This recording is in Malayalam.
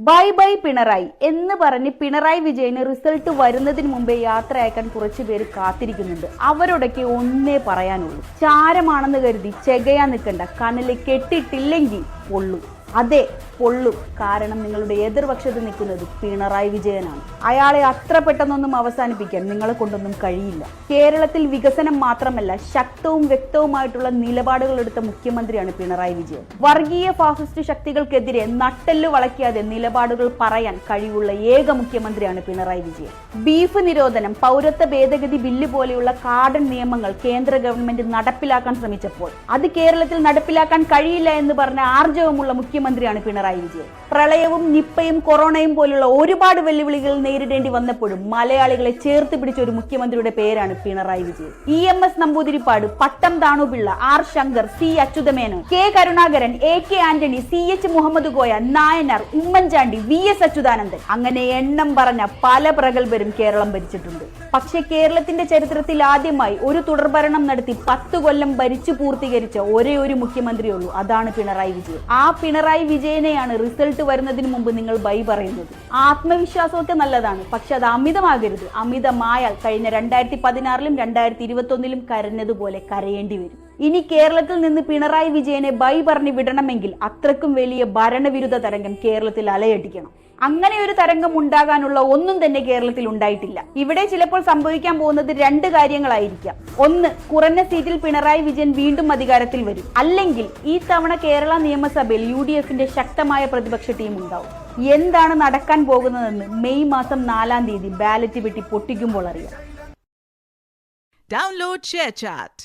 ബൈ ബൈ പിണറായി എന്ന് പറഞ്ഞ് പിണറായി വിജയന് റിസൾട്ട് വരുന്നതിന് മുമ്പേ യാത്ര അയക്കാൻ കുറച്ചു പേര് കാത്തിരിക്കുന്നുണ്ട്. അവരോടൊക്കെ ഒന്നേ പറയാനുള്ളൂ, ചാരമാണെന്ന് കരുതി ചെകയാൻ നിൽക്കണ്ട. കണ്ണിൽ കെട്ടിട്ടില്ലെങ്കിൽ പൊള്ളു. അതെ, പൊള്ളു. കാരണം നിങ്ങളുടെ എതിർപക്ഷത്ത് നിൽക്കുന്നത് പിണറായി വിജയനാണ്. അയാളെ അത്ര പെട്ടെന്നൊന്നും അവസാനിപ്പിക്കാൻ നിങ്ങളെ കൊണ്ടൊന്നും കഴിയില്ല. കേരളത്തിൽ വികസനം മാത്രമല്ല, ശക്തവും വ്യക്തവുമായിട്ടുള്ള നിലപാടുകൾ എടുത്ത മുഖ്യമന്ത്രിയാണ് പിണറായി വിജയൻ. വർഗീയ ഫാസിസ്റ്റ് ശക്തികൾക്കെതിരെ നട്ടെല്ല് വളയ്ക്കാതെ നിലപാടുകൾ പറയാൻ കഴിവുള്ള ഏക മുഖ്യമന്ത്രിയാണ് പിണറായി വിജയൻ. ബീഫ് നിരോധനം, പൗരത്വ ഭേദഗതി ബില്ല് പോലെയുള്ള കാടൻ നിയമങ്ങൾ കേന്ദ്ര ഗവൺമെന്റ് നടപ്പിലാക്കാൻ ശ്രമിച്ചപ്പോൾ അത് കേരളത്തിൽ നടപ്പിലാക്കാൻ കഴിയില്ല എന്ന് പറഞ്ഞ ആർജവമുള്ള മുഖ്യമന്ത്രിയാണ് പിണറായി വിജയൻ. പ്രളയവും നിപ്പയും കൊറോണയും പോലുള്ള ഒരുപാട് വെല്ലുവിളികൾ നേരിടേണ്ടി വന്നപ്പോഴും മലയാളികളെ ചേർത്ത് പിടിച്ച ഒരു മുഖ്യമന്ത്രിയുടെ പേരാണ് പിണറായി വിജയൻ. EMS നമ്പൂതിരിപ്പാട്, പട്ടം Thanupillai, R Shankar, C Achutha Menon, K Karunakaran, AK Antony, CH Muhammad Koya, Nayanar, Oommen Chandy, VS Achuthanandan, അങ്ങനെ എണ്ണം പറഞ്ഞ പല പ്രഗത്ഭരും കേരളം ഭരിച്ചിട്ടുണ്ട്. പക്ഷേ കേരളത്തിന്റെ ചരിത്രത്തിൽ ആദ്യമായി ഒരു തുടർഭരണം നടത്തി 10 കൊല്ലം ഭരിച്ചു പൂർത്തീകരിച്ച ഒരേ ഒരു മുഖ്യമന്ത്രിയുള്ളൂ, അതാണ് പിണറായി വിജയൻ. ആ പിണറായി വിജയനെയാണ് റിസൾട്ട് വരുന്നതിന് മുമ്പ് നിങ്ങൾ ബൈ പറയുന്നത്. ആത്മവിശ്വാസമൊക്കെ നല്ലതാണ്, പക്ഷെ അത് അമിതമാകരുത്. അമിതമായാൽ കഴിഞ്ഞ 2016-ലും 2021-ലും കരഞ്ഞതുപോലെ കരയേണ്ടി വരും. ഇനി കേരളത്തിൽ നിന്ന് പിണറായി വിജയനെ ബൈ പറഞ്ഞു വിടണമെങ്കിൽ അത്രക്കും വലിയ ഭരണവിരുദ്ധ തരംഗം കേരളത്തിൽ അലയടിക്കണം. അങ്ങനെ ഒരു തരംഗം ഉണ്ടാകാനുള്ള ഒന്നും തന്നെ കേരളത്തിൽ ഉണ്ടായിട്ടില്ല. ഇവിടെ ചിലപ്പോൾ സംഭവിക്കാൻ പോകുന്നത് 2 കാര്യങ്ങളായിരിക്കാം. ഒന്ന്, കുറഞ്ഞ സീറ്റിൽ പിണറായി വിജയൻ വീണ്ടും അധികാരത്തിൽ വരും. അല്ലെങ്കിൽ ഈ തവണ കേരള നിയമസഭയിൽ UDFന്റെ ശക്തമായ പ്രതിപക്ഷ ടീം ഉണ്ടാവും. എന്താണ് നടക്കാൻ പോകുന്നതെന്ന് മെയ് മാസം 4-ാം തീയതി ബാലറ്റ് വെട്ടി പൊട്ടിക്കുമ്പോൾ അറിയാം. Download ShareChat.